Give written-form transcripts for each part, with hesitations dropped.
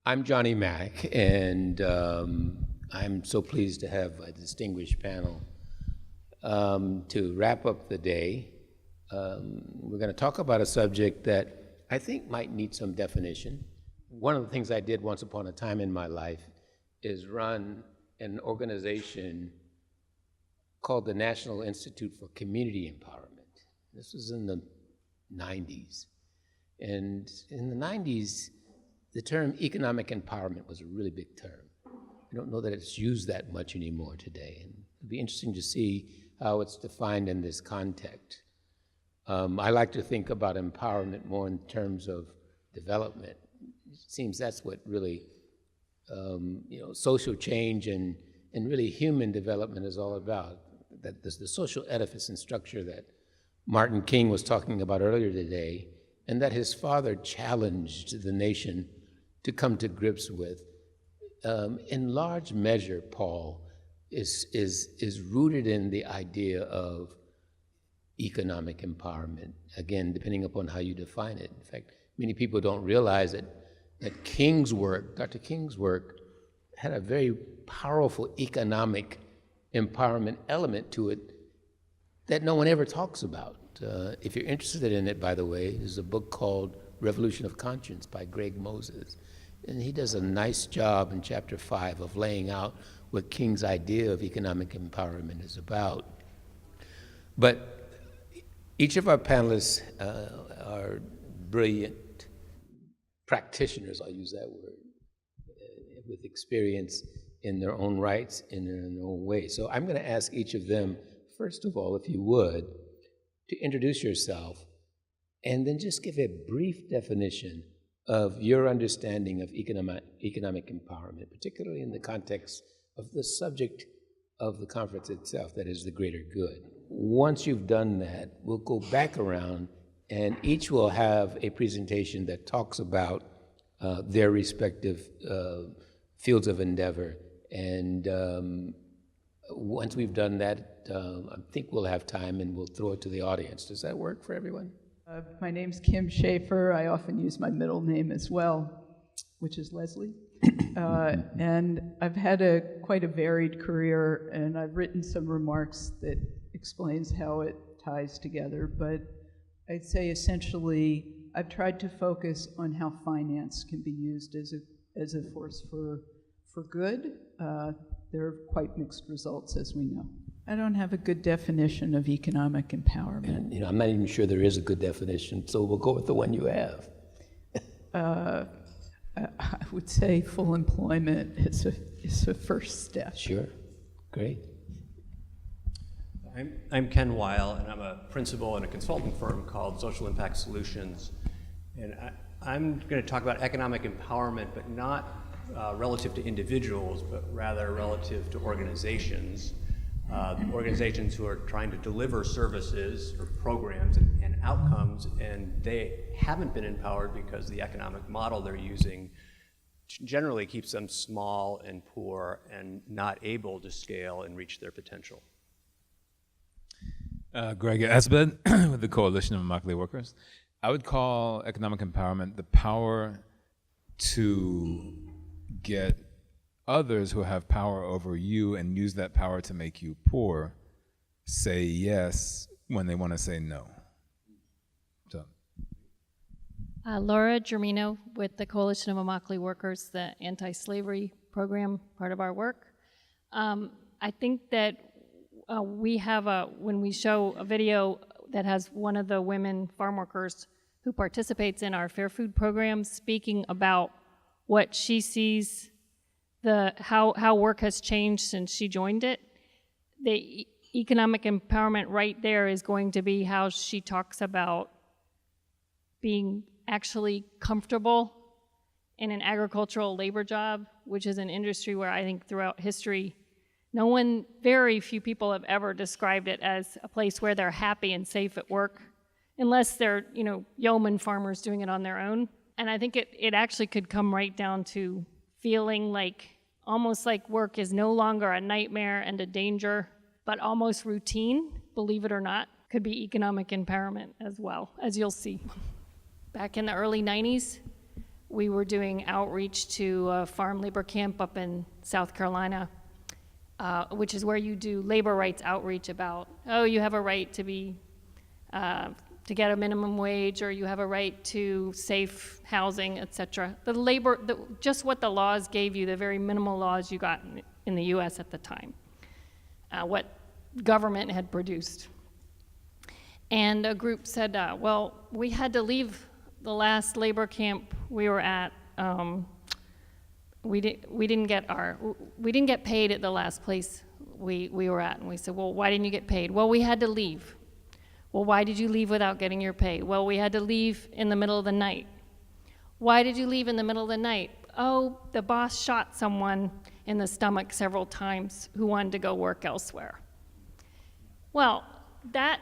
I'm Johnny Mack, and I'm so pleased to have a distinguished panel to wrap up the day. We're going to talk about a subject that I think might need some definition. One of the things I did once upon a time in my life is run an organization called the National Institute for Community Empowerment. This was in the 90s. And in the 90s, the term economic empowerment was a really big term. I don't know that it's used that much anymore today. And it'll be interesting to see how it's defined in this context. I like to think about empowerment more in terms of development. It seems that's what really, social change and really human development is all about. That the social edifice and structure that Martin King was talking about earlier today, and that his father challenged the nation to come to grips with, in large measure, Paul, is rooted in the idea of economic empowerment, again, depending upon how you define it. In fact, many people don't realize that King's work, Dr. King's work, had a very powerful economic empowerment element to it that no one ever talks about. If you're interested in it, by the way, there's a book called Revolution of Conscience by Greg Moses. And he does a nice job in chapter 5 of laying out what King's idea of economic empowerment is about. But each of our panelists are brilliant practitioners, I'll use that word, with experience in their own rights, in their own way. So I'm going to ask each of them, first of all, if you would, to introduce yourself and then just give a brief definition of your understanding of economic empowerment, particularly in the context of the subject of the conference itself, that is the greater good. Once you've done that, we'll go back around and each will have a presentation that talks about their respective fields of endeavor. And once we've done that, I think we'll have time and we'll throw it to the audience. Does that work for everyone? My name's Kim Schaefer. I often use my middle name as well, which is Leslie. And I've had quite a varied career, and I've written some remarks that explains how it ties together. But I'd say essentially, I've tried to focus on how finance can be used as a force for good. There are quite mixed results, as we know. I don't have a good definition of economic empowerment. And, I'm not even sure there is a good definition, so we'll go with the one you have. I would say full employment is a first step. Sure, great. I'm Ken Weil, and I'm a principal in a consulting firm called Social Impact Solutions. And I'm going to talk about economic empowerment, but not relative to individuals, but rather relative to organizations. Organizations who are trying to deliver services or programs and outcomes, and they haven't been empowered because the economic model they're using generally keeps them small and poor and not able to scale and reach their potential. Greg Esbed with the Coalition of Immokalee Workers. I would call economic empowerment the power to get others who have power over you and use that power to make you poor say yes when they want to say no. So. Laura Germino with the Coalition of Immokalee Workers, the anti-slavery program, part of our work. I think that we have when we show a video that has one of the women farm workers who participates in our Fair Food program speaking about what she sees how work has changed since she joined it. The economic empowerment right there is going to be how she talks about being actually comfortable in an agricultural labor job, which is an industry where I think throughout history, very few people have ever described it as a place where they're happy and safe at work, unless they're, yeoman farmers doing it on their own. And I think it actually could come right down to feeling almost like work is no longer a nightmare and a danger, but almost routine, believe it or not, could be economic empowerment as well, as you'll see. Back in the early 90s, we were doing outreach to a farm labor camp up in South Carolina, which is where you do labor rights outreach about, oh, you have a right to be, to get a minimum wage, or you have a right to safe housing, et cetera. Just what the laws gave you, the very minimal laws you got in the US at the time, what government had produced. And a group said, well, we had to leave the last labor camp we were at. We didn't get paid at the last place we were at. And we said, well, why didn't you get paid? Well, we had to leave. Well, why did you leave without getting your pay? Well, we had to leave in the middle of the night. Why did you leave in the middle of the night? Oh, the boss shot someone in the stomach several times who wanted to go work elsewhere. Well, that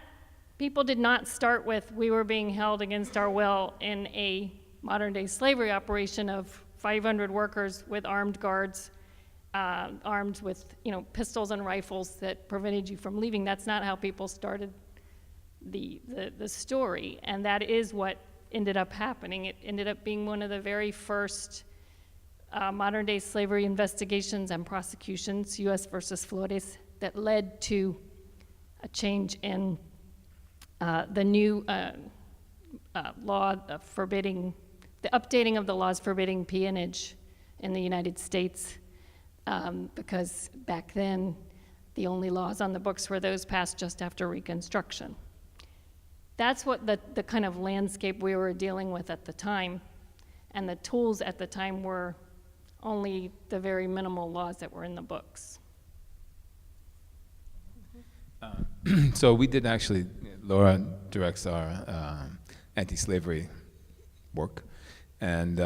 people did not start with, we were being held against our will in a modern-day slavery operation of 500 workers with armed guards, armed with pistols and rifles that prevented you from leaving. That's not how people started the story, and that is what ended up happening. It ended up being one of the very first modern-day slavery investigations and prosecutions, U.S. versus Flores, that led to a change in the new law forbidding, the updating of the laws forbidding peonage in the United States, because back then the only laws on the books were those passed just after Reconstruction. That's what the kind of landscape we were dealing with at the time, and the tools at the time were only the very minimal laws that were in the books. So we did actually, Laura directs our anti-slavery work, and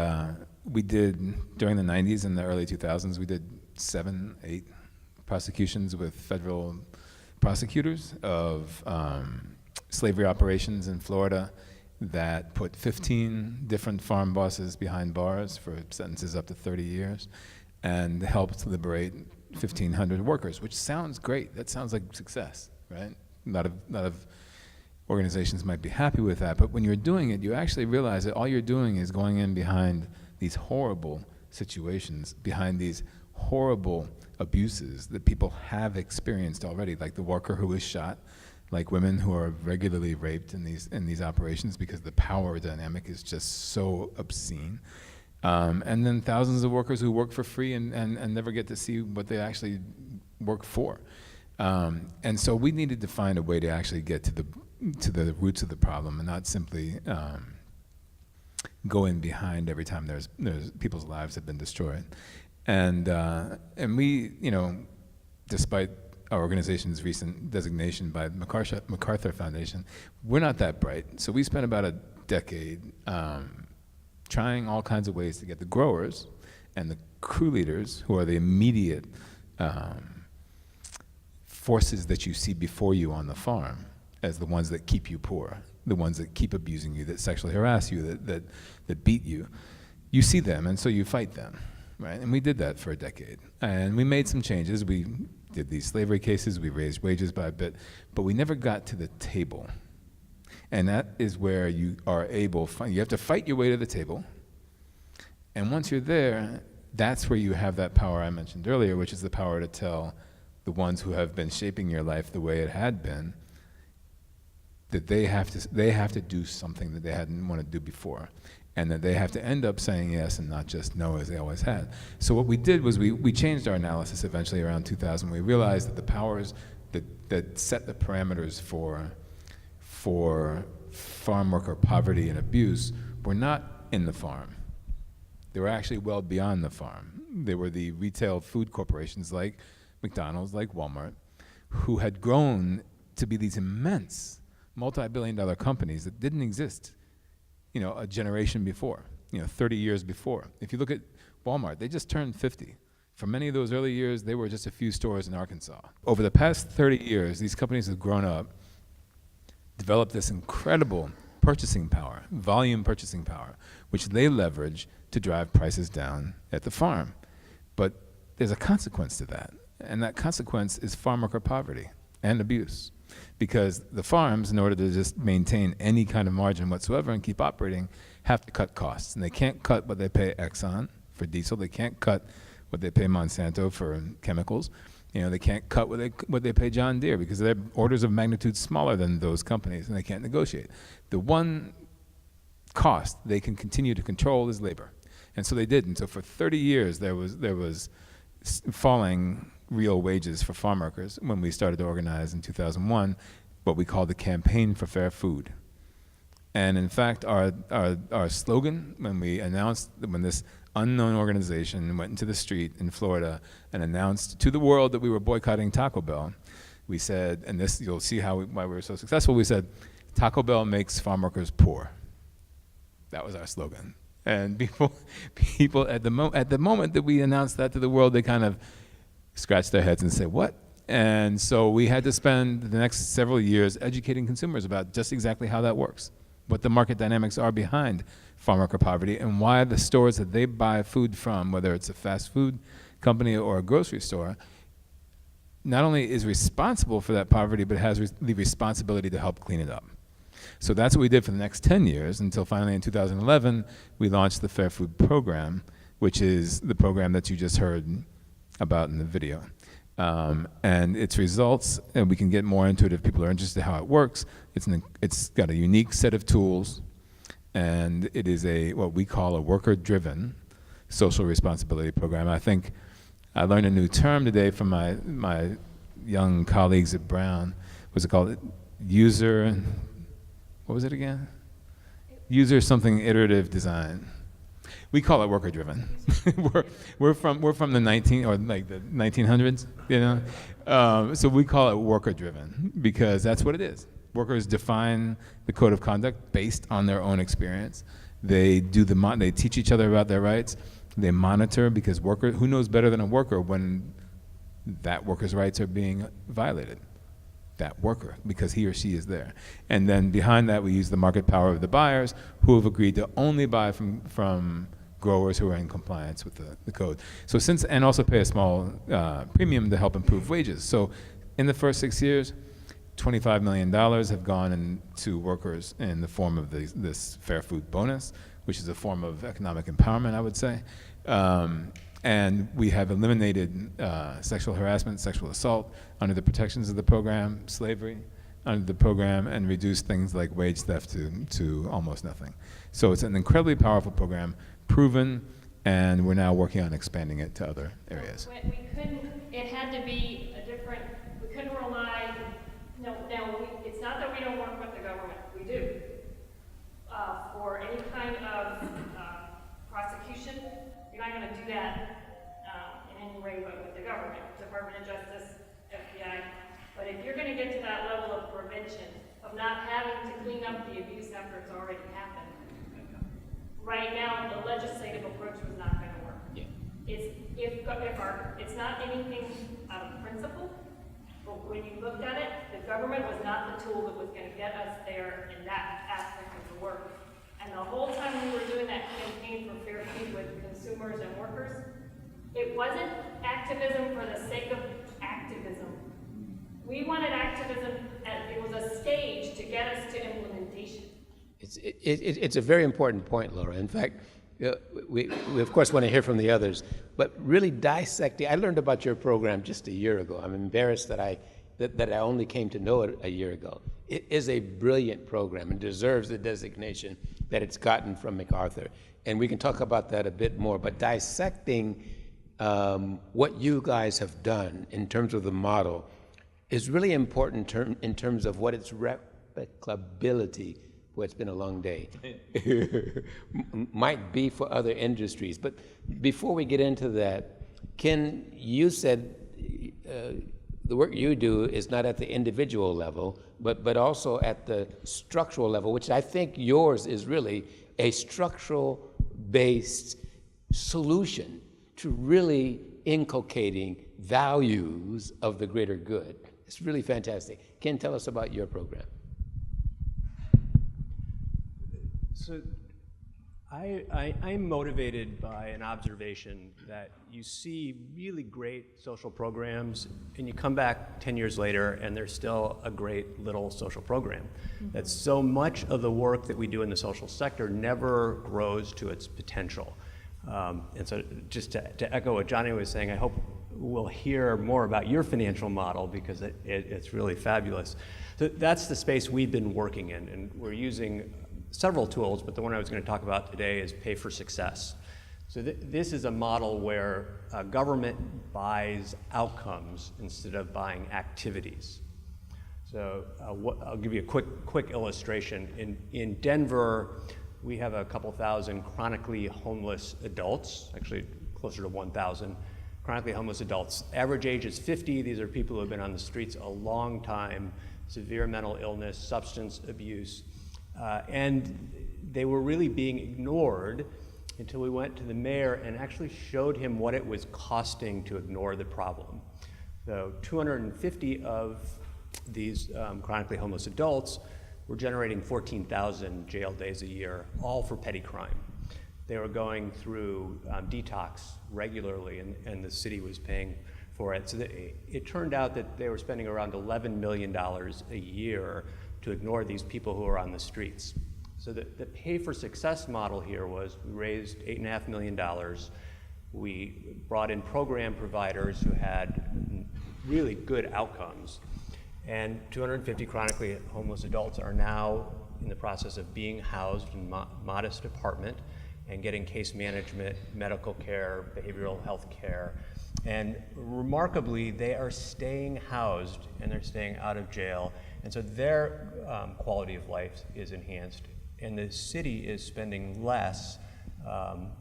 we did, during the 90s and the early 2000s, we did 7, 8 prosecutions with federal prosecutors of slavery operations in Florida that put 15 different farm bosses behind bars for sentences up to 30 years and helped liberate 1,500 workers, which sounds great. That sounds like success, right? A lot of organizations might be happy with that, but when you're doing it, you actually realize that all you're doing is going in behind these horrible situations, behind these horrible abuses that people have experienced already, like the worker who was shot, like women who are regularly raped in these operations because the power dynamic is just so obscene. And then thousands of workers who work for free and never get to see what they actually work for. And so we needed to find a way to actually get to the roots of the problem and not simply go in behind every time there's people's lives have been destroyed. And we, despite our organization's recent designation by the MacArthur Foundation, we're not that bright. So we spent about a decade trying all kinds of ways to get the growers and the crew leaders, who are the immediate forces that you see before you on the farm, as the ones that keep you poor, the ones that keep abusing you, that sexually harass you, that beat you. You see them, and so you fight them, right? And we did that for a decade. And we made some changes. We did these slavery cases, we raised wages by a bit, but we never got to the table. And that is where you are able, you have to fight your way to the table. And once you're there, that's where you have that power I mentioned earlier, which is the power to tell the ones who have been shaping your life the way it had been, that they have to do something that they hadn't want to do before, and that they have to end up saying yes and not just no as they always had. So what we did was we changed our analysis eventually around 2000. We realized that the powers that set the parameters for farm worker poverty and abuse were not in the farm. They were actually well beyond the farm. They were the retail food corporations like McDonald's, like Walmart, who had grown to be these immense multi-billion-dollar companies that didn't exist, a generation before, 30 years before. If you look at Walmart, they just turned 50. For many of those early years, they were just a few stores in Arkansas. Over the past 30 years, these companies have grown up, developed this incredible purchasing power, volume purchasing power, which they leverage to drive prices down at the farm. But there's a consequence to that, and that consequence is farm worker poverty and abuse. Because the farms, in order to just maintain any kind of margin whatsoever and keep operating, have to cut costs, and they can't cut what they pay Exxon for diesel. They can't cut what they pay Monsanto for chemicals. You know, they can't cut what they pay John Deere because they're orders of magnitude smaller than those companies, and they can't negotiate. The one cost they can continue to control is labor, and so they did. And so for 30 years there was falling real wages for farm workers when we started to organize in 2001 what we called the Campaign for Fair Food. And in fact, our slogan when this unknown organization went into the street in Florida and announced to the world that we were boycotting Taco Bell, we said, and this you'll see why we were so successful, we said, Taco Bell makes farm workers poor. That was our slogan. And people at the moment that we announced that to the world, they kind of scratched their heads and said, what? And so we had to spend the next several years educating consumers about just exactly how that works, what the market dynamics are behind farm worker poverty, and why the stores that they buy food from, whether it's a fast food company or a grocery store, not only is responsible for that poverty, but has the responsibility to help clean it up. So that's what we did for the next 10 years until finally in 2011, we launched the Fair Food Program, which is the program that you just heard about in the video. And its results, and we can get more into it if people are interested in how it works. It's got a unique set of tools, and it is what we call a worker-driven social responsibility program. I think I learned a new term today from my young colleagues at Brown. What's it called? What was it again? User something iterative design. We call it worker-driven. we're from the 1900s, you know. So we call it worker-driven because that's what it is. Workers define the code of conduct based on their own experience. They they teach each other about their rights. They monitor because who knows better than a worker when that worker's rights are being violated? That worker, because he or she is there. And then behind that, we use the market power of the buyers who have agreed to only buy from growers who are in compliance with the code. So and also pay a small premium to help improve wages. So in the first 6 years, $25 million have gone into workers in the form of this Fair Food Bonus, which is a form of economic empowerment, I would say. And we have eliminated sexual harassment, sexual assault under the protections of the program, slavery under the program, and reduced things like wage theft to almost nothing. So it's an incredibly powerful program, proven, and we're now working on expanding it to other areas. It had to be we couldn't rely, it's not that we don't work with the government, we do. For any kind of prosecution, you're not going to do that in any way but with the government, Department of Justice, FBI. But if you're going to get to that level of prevention, of not having to clean up the abuse after it's already happened, right now the legislative approach was not going to work. Yeah. It's not anything out of principle, but when you looked at it, the government was not the tool that was going to get us there in that aspect of the work. And the whole time we were doing that campaign for fair food with consumers and workers, it wasn't activism for the sake of activism. We wanted activism, it was a stage to get us to implementation. It's a very important point, Laura. In fact, we of course want to hear from the others, but really dissecting, I learned about your program just a year ago. I'm embarrassed that I only came to know it a year ago. It is a brilliant program and deserves the designation that it's gotten from MacArthur. And we can talk about that a bit more, but dissecting what you guys have done in terms of the model is really important in terms of what its replicability, well, it's been a long day, might be for other industries. But before we get into that, Ken, you said the work you do is not at the individual level, but also at the structural level, which I think yours is really a structural-based solution to really inculcating values of the greater good. It's really fantastic. Ken, tell us about your program. So I'm motivated by an observation that you see really great social programs and you come back 10 years later and there's still a great little social program. That so much of the work that we do in the social sector never grows to its potential. And so just to echo what Johnny was saying, I hope we'll hear more about your financial model because it's really fabulous. So that's the space we've been working in, and we're using several tools, but the one I was going to talk about today is Pay for Success. So this is a model where government buys outcomes instead of buying activities. So I'll give you a quick illustration. In Denver, we have a couple thousand chronically homeless adults, actually closer to 1,000 chronically homeless adults. Average age is 50. These are people who have been on the streets a long time, severe mental illness, substance abuse. And they were really being ignored until we went to the mayor and actually showed him what it was costing to ignore the problem. So 250 of these chronically homeless adults were generating 14,000 jail days a year, all for petty crime. They were going through detox regularly, and the city was paying for it. So it turned out that they were spending around $11 million a year to ignore these people who are on the streets. So the Pay for Success model here was we raised $8.5 million. We brought in program providers who had really good outcomes. And 250 chronically homeless adults are now in the process of being housed in modest apartment and getting case management, medical care, behavioral health care. And remarkably, they are staying housed and they're staying out of jail. And so their quality of life is enhanced. And the city is spending less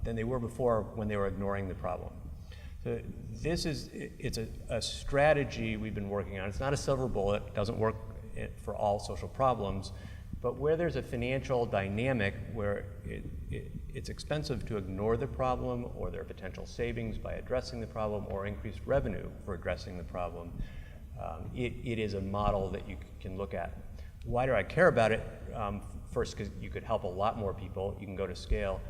than they were before when they were ignoring the problem. So it's a strategy we've been working on. It's not a silver bullet, it doesn't work for all social problems, but where there's a financial dynamic where it's expensive to ignore the problem, or there are potential savings by addressing the problem, or increased revenue for addressing the problem, it is a model that you can look at. Why do I care about it? First, because you could help a lot more people. You can go to scale.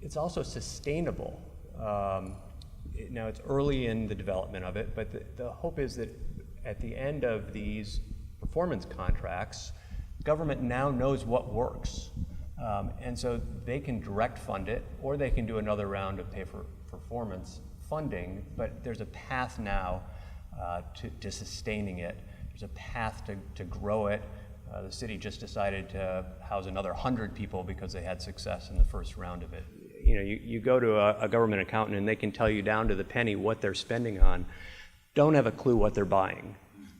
It's also sustainable. Now, it's early in the development of it, but the hope is that at the end of these performance contracts, government now knows what works. And so they can direct fund it, or they can do another round of pay for performance funding, but there's a path now to sustaining it. There's a path to grow it. The city just decided to house another 100 people because they had success in the first round of it. You know, you go to a government accountant and they can tell you down to the penny what they're spending on, don't have a clue what they're buying,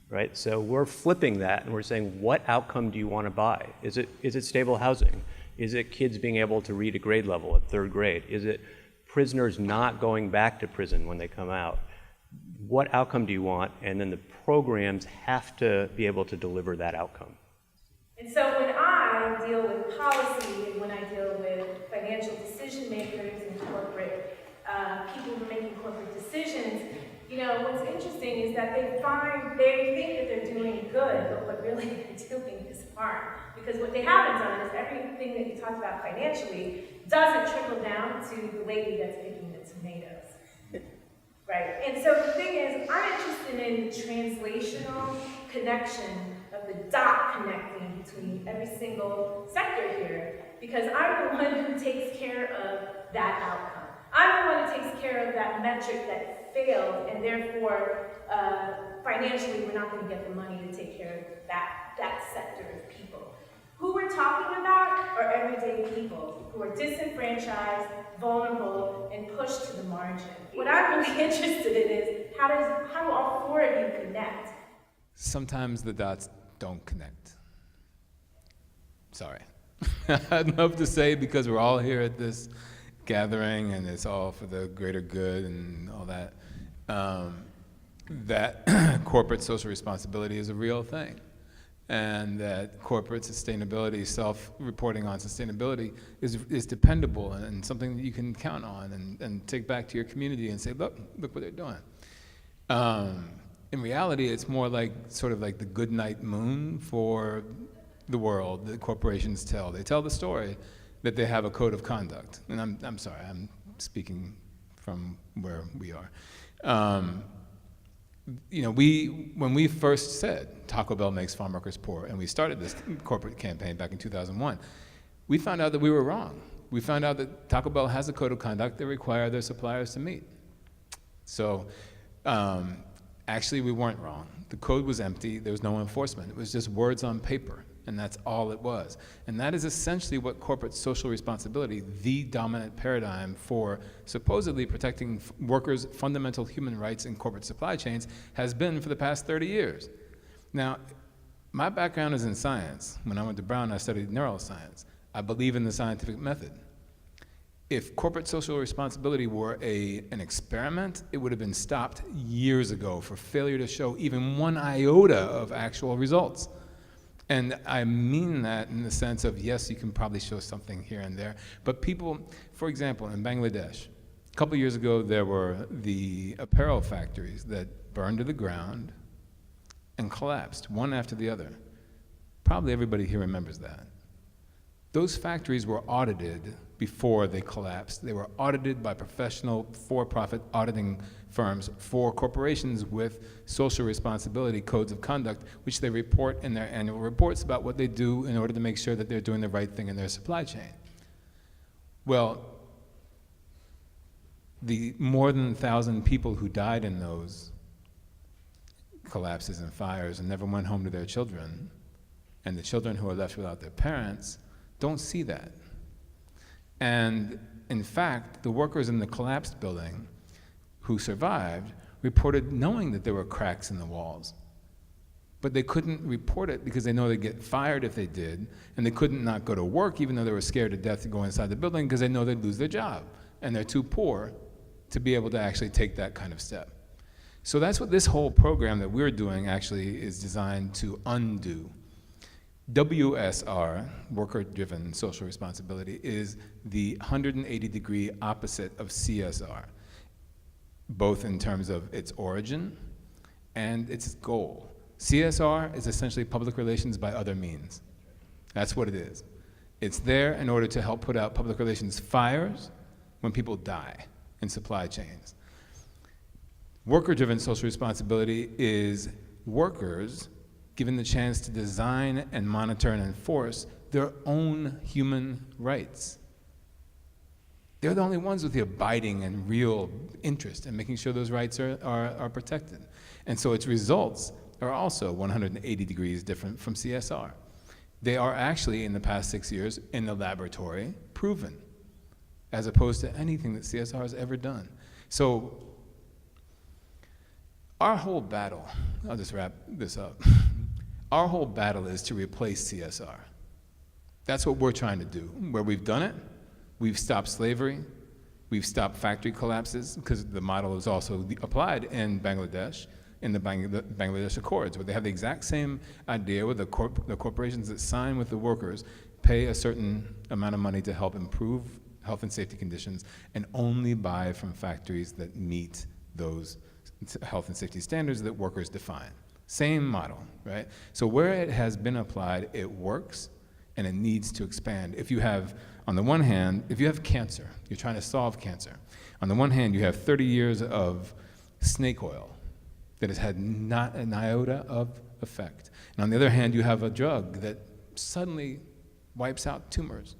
right? So we're flipping that and we're saying, what outcome do you want to buy? Is it stable housing? Is it kids being able to read a grade level at 3rd grade? Is it prisoners not going back to prison when they come out? What outcome do you want? And then the programs have to be able to deliver that outcome. And so when I deal with policy and when I deal with financial decision makers and corporate people who are making corporate decisions, you know, what's interesting is that they think that they're doing good, but what really they're doing is harm. Because what they haven't done is everything that you talked about financially doesn't trickle down to the lady that's picking the tomatoes. Right? And so the thing is, I'm interested in translational connection of the dot connecting between every single sector here, because I'm the one who takes care of that outcome. I'm the one who takes care of that metric that failed, and therefore, financially, we're not going to get the money to take care of that sector of people. Who we're talking about are everyday people who are disenfranchised, vulnerable, and pushed to the margin. What I'm really interested in is how do all 4 of you connect? Sometimes the dots don't connect. Sorry. I'd love to say, because we're all here at this gathering and it's all for the greater good and all that, that corporate social responsibility is a real thing. And that corporate sustainability, self-reporting on sustainability is dependable and something that you can count on and take back to your community and say, look what they're doing. In reality, it's more like sort of like the good night moon for the world that corporations tell. They tell the story that they have a code of conduct. And I'm sorry, I'm speaking from where we are. When we first said Taco Bell makes farm workers poor, and we started this corporate campaign back in 2001, we found out that we were wrong. We found out that Taco Bell has a code of conduct they require their suppliers to meet. So actually, we weren't wrong. The code was empty. There was no enforcement. It was just words on paper, and that's all it was. And that is essentially what corporate social responsibility, the dominant paradigm for supposedly protecting workers' fundamental human rights in corporate supply chains, has been for the past 30 years. Now, my background is in science. When I went to Brown, I studied neuroscience. I believe in the scientific method. If corporate social responsibility were an experiment, it would have been stopped years ago for failure to show even one iota of actual results. And I mean that in the sense of, yes, you can probably show something here and there, but people, for example, in Bangladesh, a couple years ago, there were the apparel factories that burned to the ground and collapsed, one after the other. Probably everybody here remembers that. Those factories were audited before they collapsed. They were audited by professional for-profit auditing firms for corporations with social responsibility codes of conduct, which they report in their annual reports about what they do in order to make sure that they're doing the right thing in their supply chain. Well, the more than 1,000 people who died in those collapses and fires and never went home to their children, and the children who are left without their parents, don't see that. And in fact, the workers in the collapsed building who survived reported knowing that there were cracks in the walls. But they couldn't report it because they know they'd get fired if they did, and they couldn't not go to work even though they were scared to death to go inside the building because they know they'd lose their job. And they're too poor to be able to actually take that kind of step. So that's what this whole program that we're doing actually is designed to undo. WSR, worker-driven social responsibility, is the 180-degree opposite of CSR, both in terms of its origin and its goal. CSR is essentially public relations by other means. That's what it is. It's there in order to help put out public relations fires when people die in supply chains. Worker-driven social responsibility is workers given the chance to design and monitor and enforce their own human rights. They're the only ones with the abiding and real interest in making sure those rights are protected. And so its results are also 180 degrees different from CSR. They are actually, in the past 6 years, in the laboratory, proven, as opposed to anything that CSR has ever done. So our whole battle, I'll just wrap this up. Our whole battle is to replace CSR. That's what we're trying to do. Where we've done it, we've stopped slavery, we've stopped factory collapses, because the model is also applied in Bangladesh, in the Bangladesh Accords, where they have the exact same idea where the corporations that sign with the workers pay a certain amount of money to help improve health and safety conditions and only buy from factories that meet those health and safety standards that workers define. Same model, right? So where it has been applied, it works, and it needs to expand. If you have, on the one hand, if you have cancer, you're trying to solve cancer. On the one hand, you have 30 years of snake oil that has had not an iota of effect. And on the other hand, you have a drug that suddenly wipes out tumors,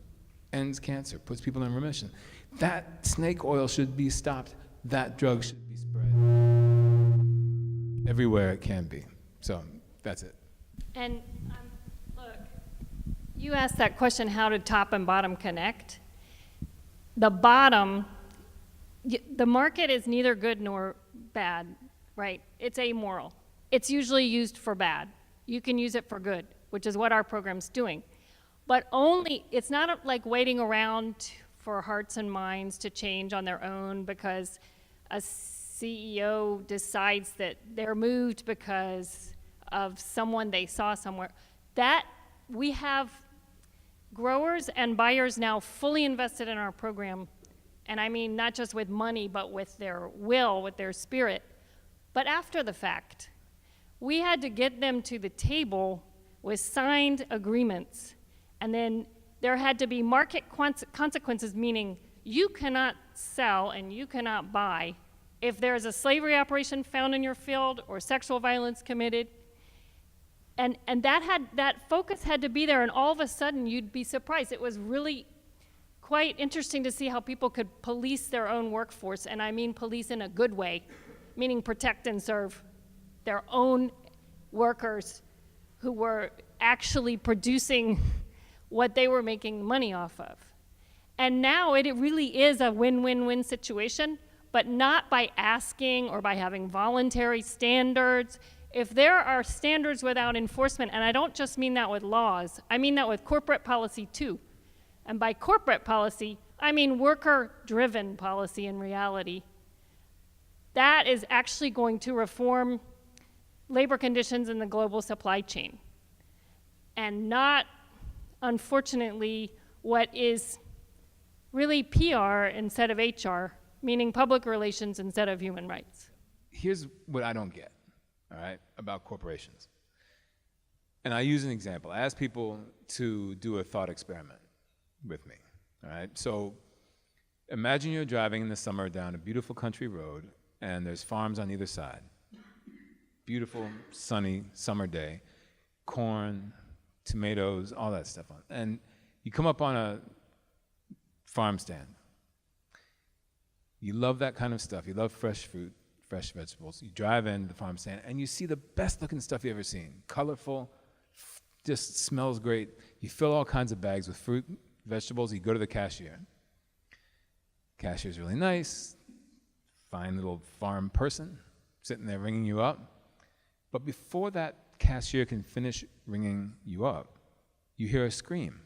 ends cancer, puts people in remission. That snake oil should be stopped. That drug should be spread everywhere it can be. So that's it. And look, you asked that question, how did top and bottom connect? The bottom, the market is neither good nor bad, right? It's amoral. It's usually used for bad. You can use it for good, which is what our program's doing. But only, it's not like waiting around for hearts and minds to change on their own because a CEO decides that they're moved because of someone they saw somewhere. That, we have growers and buyers now fully invested in our program, and I mean not just with money, but with their will, with their spirit. But after the fact, we had to get them to the table with signed agreements, and then there had to be market consequences, meaning you cannot sell and you cannot buy if there's a slavery operation found in your field or sexual violence committed. And that focus had to be there, and all of a sudden you'd be surprised. It was really quite interesting to see how people could police their own workforce, and I mean police in a good way, meaning protect and serve their own workers who were actually producing what they were making money off of. And now it really is a win-win-win situation, but not by asking or by having voluntary standards. If there are standards without enforcement, and I don't just mean that with laws, I mean that with corporate policy too. And by corporate policy, I mean worker-driven policy in reality. That is actually going to reform labor conditions in the global supply chain, and not, unfortunately, what is really PR instead of HR, meaning public relations instead of human rights. Here's what I don't get, all right, about corporations. And I use an example. I ask people to do a thought experiment with me, all right? So imagine you're driving in the summer down a beautiful country road, and there's farms on either side. Beautiful, sunny summer day, corn, tomatoes, all that stuff on. And you come up on a farm stand. You love that kind of stuff. You love fresh fruit, fresh vegetables. You drive in the farm stand, and you see the best looking stuff you've ever seen. Colorful, just smells great. You fill all kinds of bags with fruit, vegetables. You go to the cashier. Cashier's really nice, fine little farm person sitting there ringing you up. But before that cashier can finish ringing you up, you hear a scream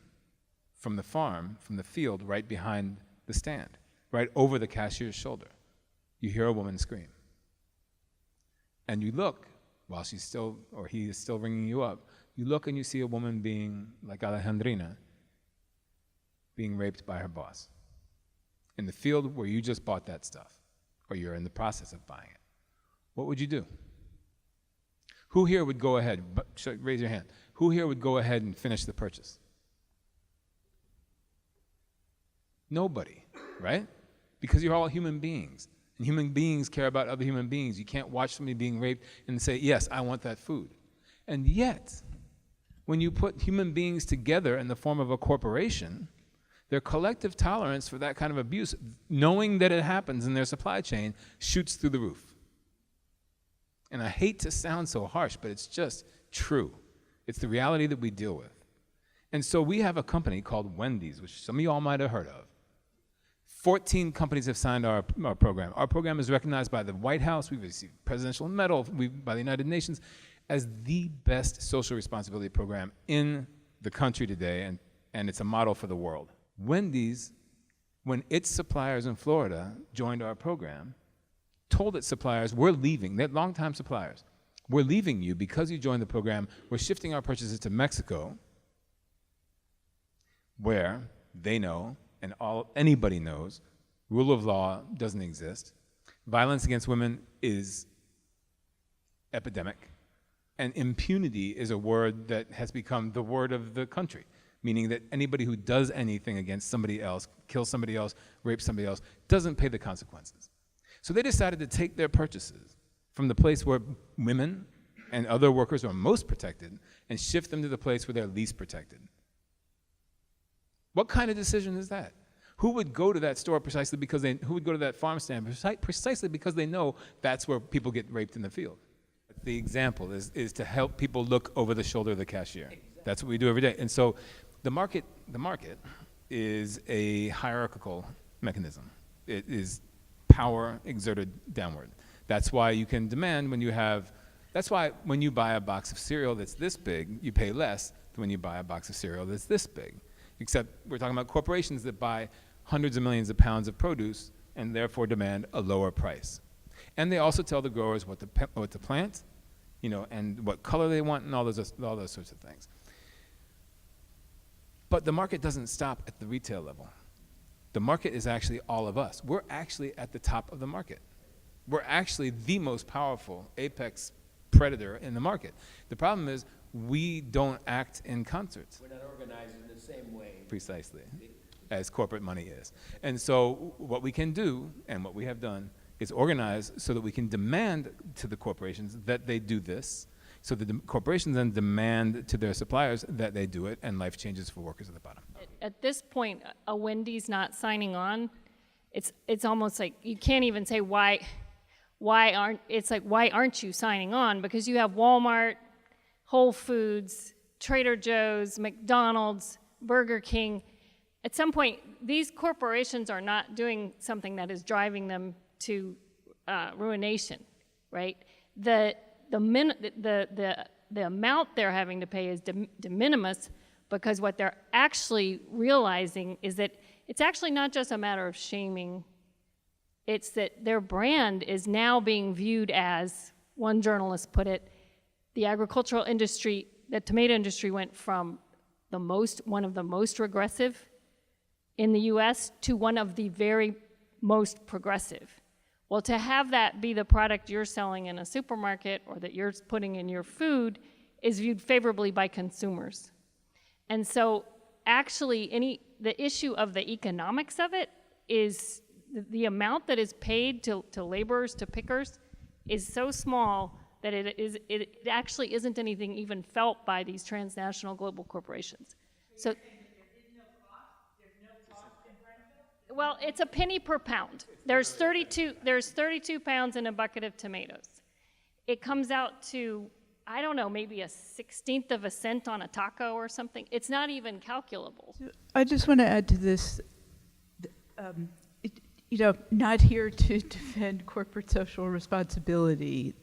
from the farm, from the field right behind the stand, right over the cashier's shoulder. You hear a woman scream. And you look, while she's still, or he is still ringing you up, you look and you see a woman being, like Alejandrina, being raped by her boss in the field where you just bought that stuff, or you're in the process of buying it. What would you do? Who here would go ahead, raise your hand, who here would go ahead and finish the purchase? Nobody, right? Because you're all human beings, and human beings care about other human beings. You can't watch somebody being raped and say, yes, I want that food. And yet, when you put human beings together in the form of a corporation, their collective tolerance for that kind of abuse, knowing that it happens in their supply chain, shoots through the roof. And I hate to sound so harsh, but it's just true. It's the reality that we deal with. And so we have a company called Wendy's, which some of you all might have heard of. 14 companies have signed our program. Our program is recognized by the White House. We've received presidential medal by the United Nations as the best social responsibility program in the country today, and it's a model for the world. Wendy's, when its suppliers in Florida joined our program, told its suppliers, we're leaving, they're longtime suppliers, we're leaving you because you joined the program, we're shifting our purchases to Mexico, where they know, and anybody knows, rule of law doesn't exist, violence against women is epidemic, and impunity is a word that has become the word of the country, meaning that anybody who does anything against somebody else, kills somebody else, rapes somebody else, doesn't pay the consequences. So they decided to take their purchases from the place where women and other workers are most protected and shift them to the place where they're least protected. What kind of decision is that? Who would go to that store precisely because who would go to that farm stand precisely because they know that's where people get raped in the field? The example is to help people look over the shoulder of the cashier. That's what we do every day. And so the market is a hierarchical mechanism. It is power exerted downward. That's why you can demand that's why when you buy a box of cereal that's this big, you pay less than when you buy a box of cereal that's this big. Except we're talking about corporations that buy hundreds of millions of pounds of produce and therefore demand a lower price. And they also tell the growers what to plant, and what color they want and all those sorts of things. But the market doesn't stop at the retail level. The market is actually all of us. We're actually at the top of the market. We're actually the most powerful apex predator in the market. The problem is we don't act in concert. We're not organized in the same way. Precisely, as corporate money is. And so what we can do, and what we have done, is organize so that we can demand to the corporations that they do this, so that the corporations then demand to their suppliers that they do it, and life changes for workers at the bottom. At this point, a Wendy's not signing on, it's almost like you can't even say why aren't you signing on? Because you have Walmart, Whole Foods, Trader Joe's, McDonald's, Burger King. At some point, these corporations are not doing something that is driving them to ruination, right? The amount they're having to pay is de minimis, because what they're actually realizing is that it's actually not just a matter of shaming. It's that their brand is now being viewed as, one journalist put it, the agricultural industry, the tomato industry went from one of the most regressive in the US to one of the very most progressive. Well, to have that be the product you're selling in a supermarket or that you're putting in your food is viewed favorably by consumers. And so actually the issue of the economics of it is the amount that is paid to laborers, to pickers, is so small that it actually isn't anything even felt by these transnational global corporations. So well, it's a penny per pound. There's 32 pounds in a bucket of tomatoes. It comes out to, I don't know, maybe a 1/16 of a cent on a taco or something. It's not even calculable. I just want to add to this, not here to defend corporate social responsibility,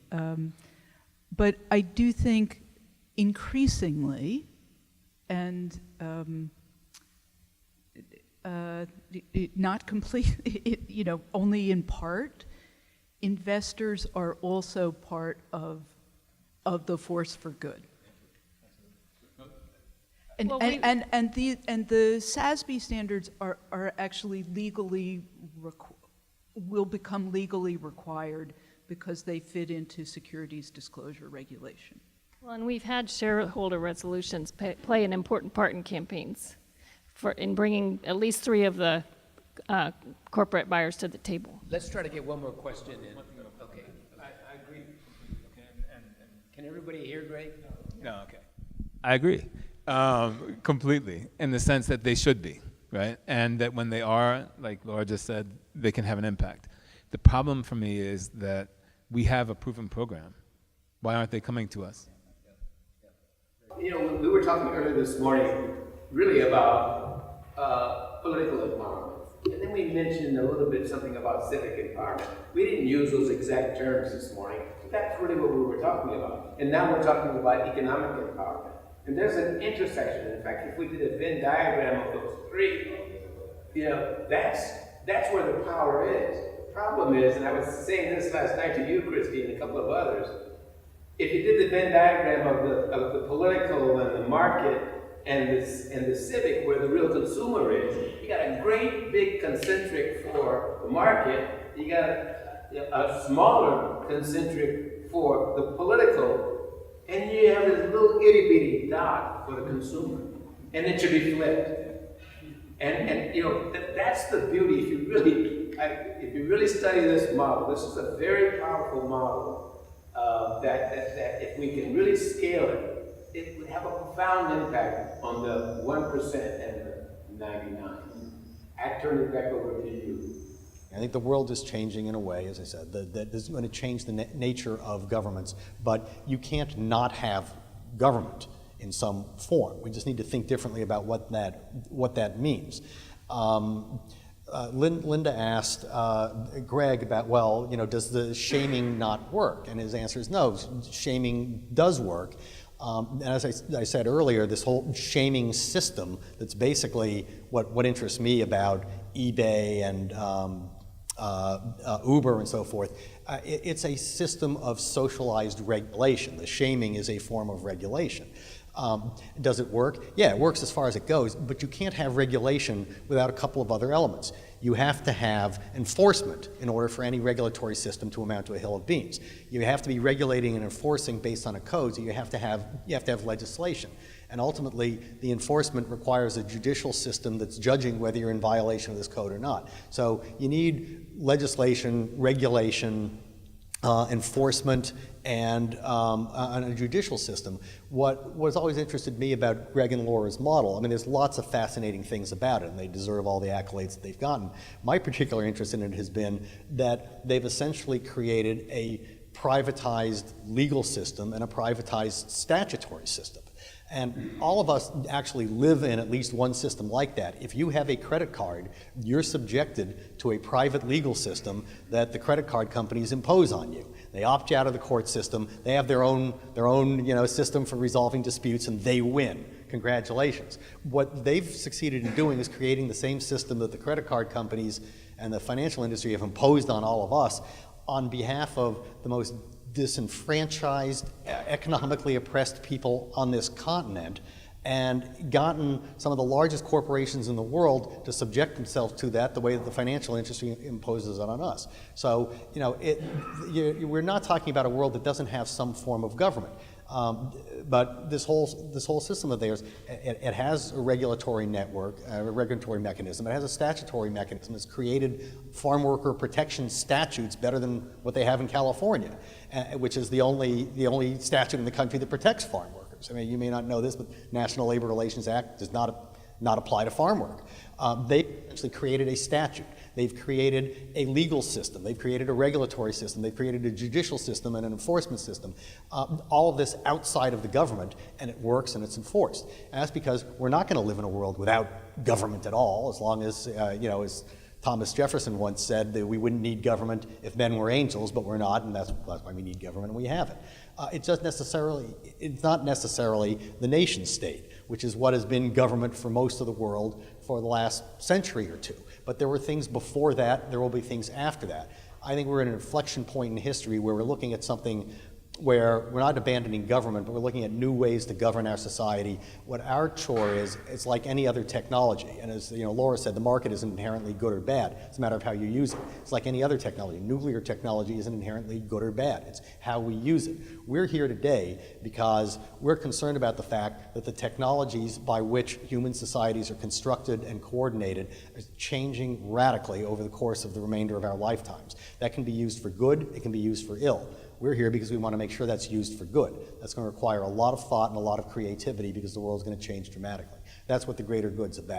but I do think increasingly, and not completely, only in part, investors are also part of the force for good. And, Well, and the SASB standards are actually will become legally required because they fit into securities disclosure regulation. Well, and we've had shareholder resolutions play an important part in campaigns in bringing at least 3 of the corporate buyers to the table. Let's try to get one more question in. Okay. I agree. Can everybody hear Greg? No, okay. I agree completely, in the sense that they should be, right? And that when they are, like Laura just said, they can have an impact. The problem for me is that we have a proven program. Why aren't they coming to us? We were talking earlier this morning really about political empowerment. And then we mentioned a little bit something about civic empowerment. We didn't use those exact terms this morning, but that's really what we were talking about. And now we're talking about economic empowerment. And there's an intersection. In fact, if we did a Venn diagram of those 3, that's where the power is. The problem is, and I was saying this last night to you, Christy, and a couple of others, if you did the Venn diagram of the political and the market and the civic, where the real consumer is, you got a great big concentric for the market, you got a smaller concentric for the political, and you have this little itty bitty dot for the consumer, and it should be flipped. And that's the beauty. If you really study this model, this is a very powerful model that if we can really scale it, it would have a profound impact on the 1% and the 99%. I turn it back over to you. I think the world is changing in a way, as I said, that is going to change the nature of governments, but you can't not have government in some form. We just need to think differently about what that means. Linda asked Greg about, does the shaming not work? And his answer is no, shaming does work. And as I said earlier, this whole shaming system that's basically what interests me about eBay and Uber and so forth, it's a system of socialized regulation. The shaming is a form of regulation. Does it work? Yeah, it works as far as it goes, but you can't have regulation without a couple of other elements. You have to have enforcement in order for any regulatory system to amount to a hill of beans. You have to be regulating and enforcing based on a code, so you have to have legislation. And ultimately, the enforcement requires a judicial system that's judging whether you're in violation of this code or not. So you need legislation, regulation, enforcement, and a judicial system. What has always interested me about Greg and Laura's model, I mean, there's lots of fascinating things about it, and they deserve all the accolades that they've gotten. My particular interest in it has been that they've essentially created a privatized legal system and a privatized statutory system. And all of us actually live in at least one system like that. If you have a credit card, you're subjected to a private legal system that the credit card companies impose on you. They opt you out of the court system. They have their own system for resolving disputes, and they win. Congratulations. What they've succeeded in doing is creating the same system that the credit card companies and the financial industry have imposed on all of us on behalf of the most disenfranchised, economically oppressed people on this continent, and gotten some of the largest corporations in the world to subject themselves to that the way that the financial industry imposes it on us. So, we're not talking about a world that doesn't have some form of government. But this whole system of theirs, it has a regulatory network, a regulatory mechanism. It has a statutory mechanism. It's created farm worker protection statutes better than what they have in California, which is the only statute in the country that protects farm workers. I mean, you may not know this, but National Labor Relations Act does not apply to farm work. They actually created a statute. They've created a legal system. They've created a regulatory system. They've created a judicial system and an enforcement system. All of this outside of the government, and it works and it's enforced. And that's because we're not going to live in a world without government at all, as long as, as Thomas Jefferson once said, that we wouldn't need government if men were angels, but we're not, and that's why we need government, and we have it. It's not necessarily the nation state, which is what has been government for most of the world for the last century or two. But there were things before that, there will be things after that. I think we're at an inflection point in history where we're looking at something where we're not abandoning government, but we're looking at new ways to govern our society. What our chore is, it's like any other technology. And as Laura said, the market isn't inherently good or bad. It's a matter of how you use it. It's like any other technology. Nuclear technology isn't inherently good or bad. It's how we use it. We're here today because we're concerned about the fact that the technologies by which human societies are constructed and coordinated are changing radically over the course of the remainder of our lifetimes. That can be used for good, it can be used for ill. We're here because we want to make sure that's used for good. That's going to require a lot of thought and a lot of creativity because the world's going to change dramatically. That's what the greater good's about.